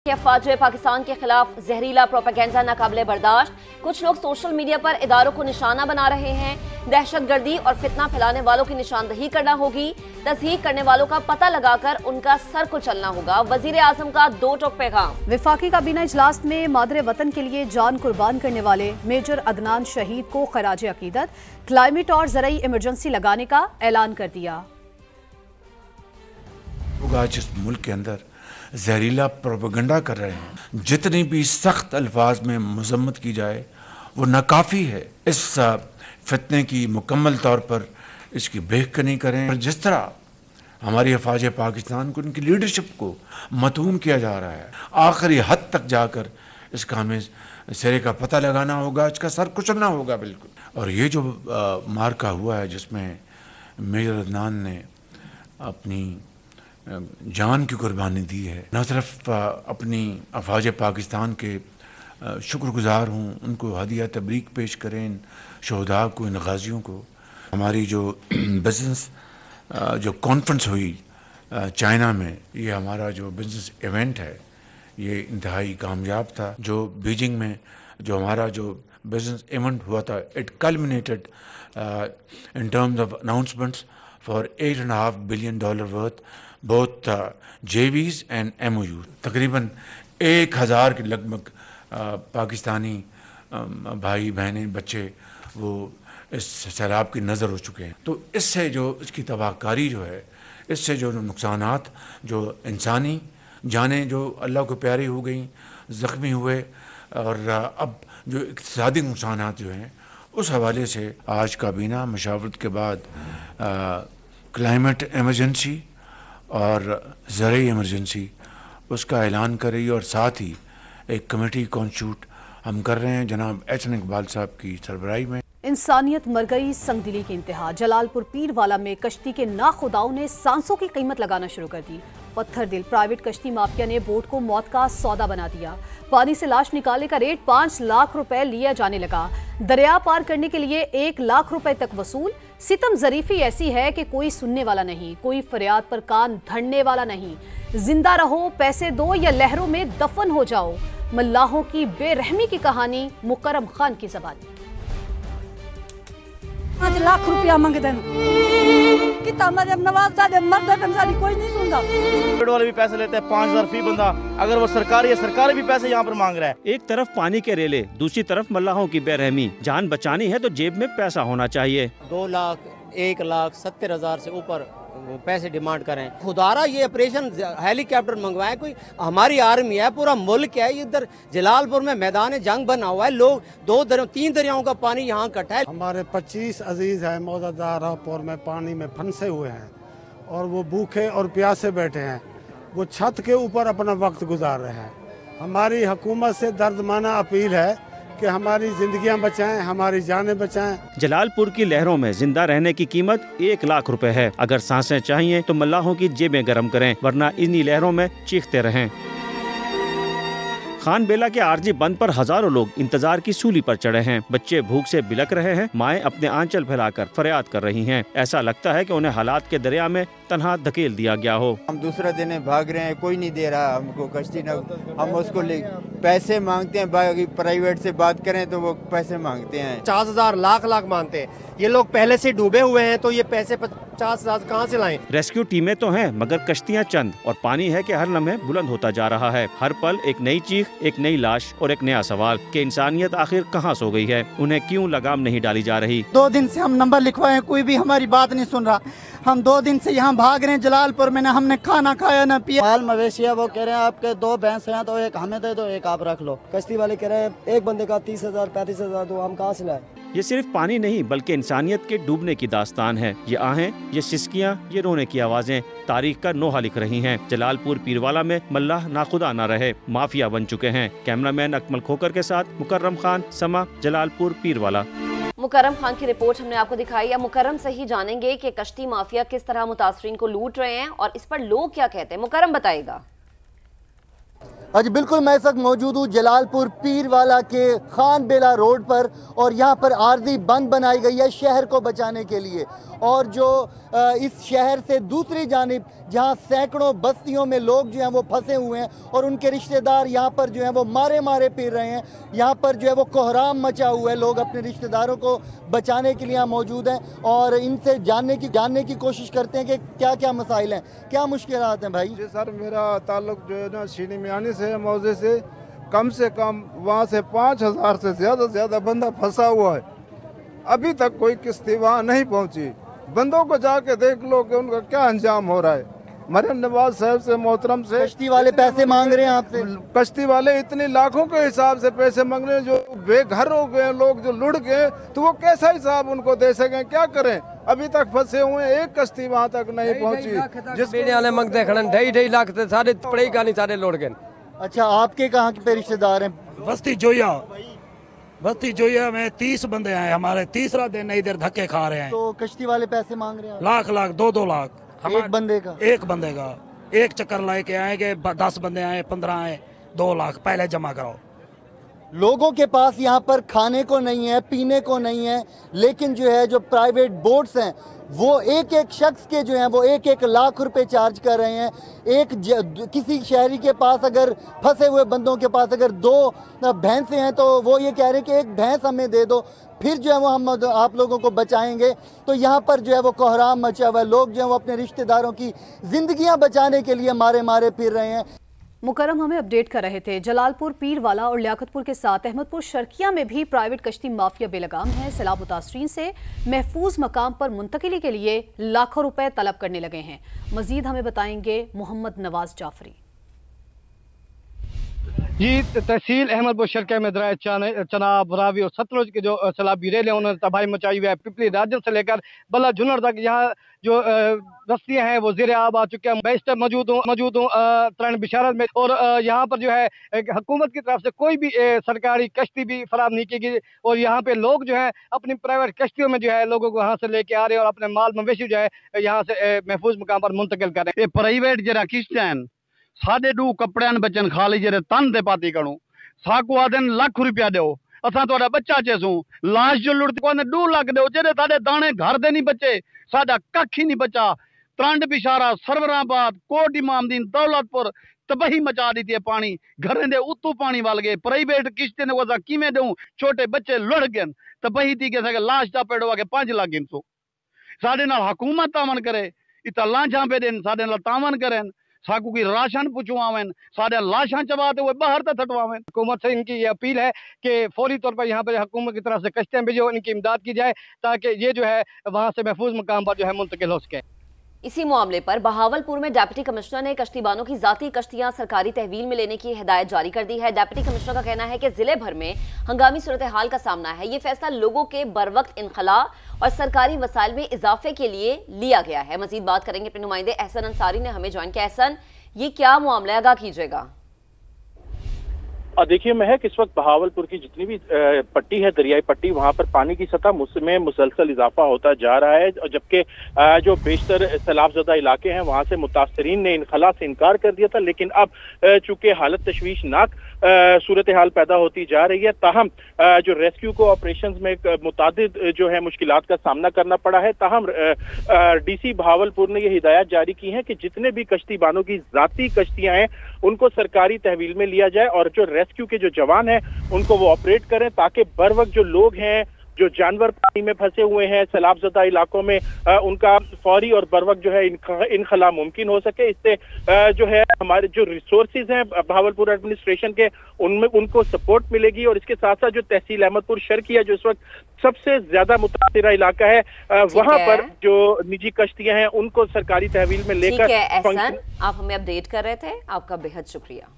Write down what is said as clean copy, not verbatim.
अफवाज पाकिस्तान के खिलाफ जहरीला प्रोपेगेंडा नाकाबिले बर्दाश्त। कुछ लोग सोशल मीडिया पर इदारों को निशाना बना रहे हैं। दहशतगर्दी और फितना फैलाने वालों की निशानदही करना होगी। तस्हीक करने वालों का पता लगाकर उनका सर कुचलना होगा। वजीर आजम का दो टोक पैगाम। विफाकी काबीना इजलास में मादरे वतन के लिए जान कुर्बान करने वाले मेजर अदनान शहीद को खराज अकीदत, क्लाइमेट और ज़राई इमरजेंसी लगाने का ऐलान कर दिया। जिस मुल्क के अंदर जहरीला प्रोपेगेंडा कर रहे हैं, जितनी भी सख्त अल्फाज में मजम्मत की जाए वो नाकाफ़ी है। इस फितने की मुकम्मल तौर पर इसकी बेखनी करें। और जिस तरह हमारी अफवाज पाकिस्तान को, उनकी लीडरशिप को मतूम किया जा रहा है, आखिरी हद तक जाकर इसका हमें सिरे का पता लगाना होगा, इसका सर कुचलना होगा बिल्कुल। और ये जो मार्का हुआ है जिसमें मेजर अदनान ने अपनी जान की कुर्बानी दी है, न सिर्फ अपनी अफवाज पाकिस्तान के शुक्रगुजार हूँ, उनको हदिया तबरीक पेश करें इन शहदा को, इन गाजियों को। हमारी जो बिजनेस जो कॉन्फ्रेंस हुई चाइना में, ये हमारा जो बिजनेस इवेंट है ये इंतहाई कामयाब था। जो बीजिंग में जो हमारा जो बिजनेस इवेंट हुआ था, it culminated in terms of announcements for $8.5 billion worth both JVs and MOU। तकरीबन 1000 के लगभग पाकिस्तानी भाई बहनें बच्चे वो इस सैलाब की नज़र हो चुके हैं। तो इससे जो इसकी तबाहकारी जो है, इससे जो नुकसानात, जो इंसानी जानें जो अल्लाह को प्यारी हो गई, ज़ख्मी हुए, और अब जो इक़्तिसादी नुकसानात जो हैं, उस हवाले से आज काबीना मशावरत के बाद क्लाइमेट एमरजेंसी और ज़राई इमरजेंसी उसका ऐलान कर रही है। और साथ ही एक कमेटी कॉन्स्टिट्यूट हम कर रहे हैं जनाब एहसन इकबाल साहब की सरबराही में। इंसानियत मर गई, संगदिली की इंतहा। जलालपुर पीरवाला में कश्ती के नाखुदाओं ने सांसों की कीमत लगाना शुरू कर दी। पत्थर दिल प्राइवेट कश्ती माफिया ने बोट को मौत का सौदा बना दिया। पानी से लाश निकालने का रेट 5 लाख रुपए लिया जाने लगा। दरिया पार करने के लिए 1 लाख रुपए तक वसूल। सितम ज़रीफी ऐसी है कि कोई सुनने वाला नहीं, कोई फरियाद पर कान धरने वाला नहीं। जिंदा रहो, पैसे दो या लहरों में दफन हो जाओ। मल्लाहों की बेरहमी की कहानी मुकर्रम खान की ज़बानी। 5 लाख रुपया मांगते हैं कि नवाज साहब मरते कोई नहीं सुनता। वाले भी पैसे लेते हैं 5000 फी बंदा। अगर वो सरकारी है, सरकारी भी पैसे यहाँ पर मांग रहा है। एक तरफ पानी के रेले, दूसरी तरफ मल्लाहों की बेरहमी। जान बचानी है तो जेब में पैसा होना चाहिए। 2,01,70,000 से ऊपर पैसे डिमांड करें। खुदारा ये ऑपरेशन हेलीकॉप्टर मंगवाए, कोई हमारी आर्मी है, पूरा मुल्क है। इधर जलालपुर में मैदान जंग बना हुआ है, लोग 2-3 दरियाओं का पानी यहाँ इकट्ठा है। हमारे 25 अजीज हैं मौजूदा राहपुर में पानी में फंसे हुए हैं और वो भूखे और प्यासे बैठे हैं। वो छत के ऊपर अपना वक्त गुजार रहे हैं। हमारी हुकूमत से दर्दमाना अपील है कि हमारी जिंदगियां बचाएं, हमारी जानें बचाएं। जलालपुर की लहरों में जिंदा रहने की कीमत 1 लाख रुपए है। अगर सांसें चाहिए तो मल्लाहों की जेबें गर्म करें, वरना इन्हीं लहरों में चीखते रहें। खान बेला के आरजी बंद पर हजारों लोग इंतजार की सूली पर चढ़े हैं। बच्चे भूख से बिलक रहे हैं, माएं अपने आंचल फैलाकर फरियाद कर रही हैं। ऐसा लगता है कि उन्हें हालात के दरिया में तन्हा धकेल दिया गया हो। हम दूसरे दिन भाग रहे हैं, कोई नहीं दे रहा हमको कश्ती न, हम उसको पैसे मांगते हैं। प्राइवेट से बात करें तो वो पैसे मांगते हैं 50,000 लाख मांगते हैं। ये लोग पहले से डूबे हुए हैं, तो ये पैसे 50,000 कहाँ से लाएं? रेस्क्यू टीमें तो हैं, मगर कश्तियां चंद, और पानी है कि हर लम्हे बुलंद होता जा रहा है। हर पल एक नई चीख, एक नई लाश और एक नया सवाल कि इंसानियत आखिर कहाँ सो गई है। उन्हें क्यों लगाम नहीं डाली जा रही? 2 दिन से हम नंबर लिखवाए हैं, कोई भी हमारी बात नहीं सुन रहा। हम 2 दिन से यहाँ भाग रहे हैं जलालपुर में, ना हमने खाना खाया ना पिया। माल मवेशी है, वो कह रहे हैं आपके 2 भैंस हैं तो एक हमें दे दो, एक आप रख लो। कश्ती वाले कह रहे हैं एक बंदे का 30,000 35,000 दो, हम कहाँ से लाए? ये सिर्फ पानी नहीं बल्कि इंसानियत के डूबने की दास्तान है। ये आहें, ये सिसकियाँ, ये रोने की आवाजें तारीख का नोहा लिख रही हैं। जलालपुर पीरवाला में मल्लाह नाखुदा न रहे, माफिया बन चुके हैं। कैमरामैन अकमल खोकर के साथ मुकर्रम खान, समा, जलालपुर पीरवाला। मुकर्रम खान की रिपोर्ट हमने आपको दिखाई। अब मुकर्रम से ही जानेंगे कि कश्ती माफिया किस तरह मुतासरीन को लूट रहे हैं और इस पर लोग क्या कहते हैं। मुकर्रम बताएगा। आज बिल्कुल मैं इस वक्त मौजूद हूँ जलालपुर पीरवाला के खान बेला रोड पर, और यहाँ पर आर्जी बंद बनाई गई है शहर को बचाने के लिए। और जो इस शहर से दूसरी जानिब जहाँ सैकड़ों बस्तियों में लोग जो हैं वो फंसे हुए हैं और उनके रिश्तेदार यहाँ पर जो हैं वो मारे मारे फिर रहे हैं। यहाँ पर जो है वो कोहराम मचा हुआ है। लोग अपने रिश्तेदारों को बचाने के लिए यहाँ मौजूद हैं और इनसे जानने की कोशिश करते हैं कि क्या क्या मसाइल हैं, क्या मुश्किलात हैं। भाई जी सर, मेरा ताल्लुक जो है ना शीनी मियानी से, मौजे से कम वहाँ से 5000 से ज़्यादा बंदा फंसा हुआ है। अभी तक कोई किश्ती वहाँ नहीं पहुँची। बंदों को जाके देख लो कि उनका क्या अंजाम हो रहा है। मरियम नवाज साहब से, मोहतरम से कश्ती वाले पैसे मांग रहे हैं आपसे। कश्ती वाले इतने लाखों के हिसाब से पैसे मांग रहे हैं। जो बेघर हो गए लोग, जो लुढ़ गए, तो वो कैसा हिसाब उनको दे सकें, क्या करें। अभी तक फंसे हुए हैं, एक कश्ती वहाँ तक नहीं पहुँची। जिस वाले मंगते खड़न 2.5 लाख से सारे पड़े का नहीं, सारे लौट गए। अच्छा, आपके कहाँ के रिश्तेदार हैं? बस्ती जोया में 30 बंदे हैं हमारे। तीसरा दिन इधर धक्के खा रहे हैं। तो कश्ती वाले पैसे मांग रहे हैं? लाख 2 लाख एक बंदे का। एक चक्कर लेके आएंगे, 10 बंदे आए, 15 आए, 2 लाख पहले जमा कराओ। लोगों के पास यहाँ पर खाने को नहीं है, पीने को नहीं है, लेकिन जो है जो प्राइवेट बोट्स हैं वो एक एक शख्स के जो हैं वो 1-1 लाख रुपए चार्ज कर रहे हैं। किसी शहरी के पास अगर फंसे हुए बंदों के पास अगर 2 भैंसें हैं तो वो ये कह रहे हैं कि एक भैंस हमें दे दो, फिर जो है वो हम आप लोगों को बचाएंगे। तो यहाँ पर जो है वो कोहराम मचा हुआ है। लोग जो है वो अपने रिश्तेदारों की जिंदगियाँ बचाने के लिए मारे मारे फिर रहे हैं। मुकरम हमें अपडेट कर रहे थे। जलालपुर, पीरवाला और लियाकतपुर के साथ अहमदपुर शर्किया में भी प्राइवेट कश्ती माफिया बेलगाम है। सैलाब मुतासरीन से महफूज मकाम पर मुंतकिली के लिए लाखों रुपए तलब करने लगे हैं। मजीद हमें बताएंगे मोहम्मद नवाज जाफरी। जी, तहसील अहमदपुर शर्किया में दराए चनाब, रावी और सतलुज के जो सैलाबी रेल हैं उन्होंने तबाही मचाई हुई है। पिपली राजन से लेकर बल्ला जुन्नर तक यहाँ जो रस्तियाँ हैं वो ज़ेरे आब आ चुके हैं। मैं इस टाइम मौजूद हूँ तरण बिशारत में और यहाँ पर जो है हुकूमत की तरफ से कोई भी सरकारी कश्ती भी फराहम नहीं की गई और यहाँ पे लोग जो है अपनी प्राइवेट कश्तियों में जो है लोगों को यहाँ से लेके आ रहे हैं और अपने माल मवेशी जो है यहाँ से महफूज मकाम पर मुंतकिल कर रहे हैं। प्राइवेट जरा किश्तियां हैं साढ़े 2 कपड़े बचन खाली जरे तन ते पाती करूं साकू आदन लाख रुपया दो असा तो बच्चा चेसू लाश जो लुड़ती को 2 लाख दो जेरे ताडे दाने घर दे नहीं बचे साडा कख ही नहीं बचा। त्रंड बिशारा, सरवराबाद, कोट इमामदीन, दौलतपुर तबाही मचा दी थी। पानी घर दे उतू पानी वाल गए। प्राइवेट किश्ते ने वसा किमें दूं, छोटे बच्चे लुढ़ गए तबाही थी के लाश टा पेड़ो के 5 लाख गिनसो। साडे नाल हुकूमत तावन करे, इता लांझा पे देन साडे नाल तावन करें, साकू की राशन पुछवावें, सारे लाशा चबाते हुए बाहर तक हटवावें। हुकूमत से इनकी ये अपील है कि फौरी तौर पर यहाँ पर हुकूमत की तरफ से कश्तियाँ भेजो, इनकी इमदाद की जाए ताकि ये जो है वहाँ से महफूज मकाम पर जो है मुंतकिल हो सके। इसी मामले पर बहावलपुर में डिप्टी कमिश्नर ने कश्तीबानों की जाती कश्तियां सरकारी तहवील में लेने की हिदायत जारी कर दी है। डिप्टी कमिश्नर का कहना है कि जिले भर में हंगामी सूरत हाल का सामना है। ये फैसला लोगों के बरवक्त इनखला और सरकारी वसाइल में इजाफे के लिए लिया गया है। मजीद बात करेंगे अपने नुमाइंदे एहसन अंसारी ने हमें ज्वाइन किया। एहसन, ये क्या मामला है, आगाह कीजिएगा। देखिए महक, इस वक्त बहावलपुर की जितनी भी पट्टी है, दरियाई पट्टी, वहां पर पानी की सतह में मुसलसल इजाफा होता जा रहा है, जबकि जो बेशतर सैलाबज़दा इलाके हैं वहां से मुतासरीन ने इनखला से इनकार कर दिया था। लेकिन अब चूंकि हालत तशवीशनाक सूरत हाल पैदा होती जा रही है, ताहम जो रेस्क्यू को ऑपरेशंस में मुतादिद जो है मुश्किलात का सामना करना पड़ा है। ताहम डीसी बहावलपुर ने यह हिदायत जारी की है कि जितने भी कश्तीबानों की जाती कश्तियां हैं उनको सरकारी तहवील में लिया जाए और जो रेस्क्यू के जो जवान हैं उनको वो ऑपरेट करें ताकि बर वक्त जो लोग हैं, जो जानवर पानी में फंसे हुए हैं सैलाबज़दा इलाकों में, उनका फौरी और बर वक्त जो है इनखला मुमकिन हो सके। इससे जो है हमारे जो रिसोर्सेज हैं बहावलपुर एडमिनिस्ट्रेशन के, उनमें उनको सपोर्ट मिलेगी। और इसके साथ साथ जो तहसील अहमदपुर शर्किया जो इस वक्त सबसे ज्यादा मुतासिरा इलाका है, वहां पर जो निजी कश्तियां हैं उनको सरकारी तहवील में लेकर। ठीक है एहसन, आप हमें अपडेट कर रहे थे, आपका बेहद शुक्रिया।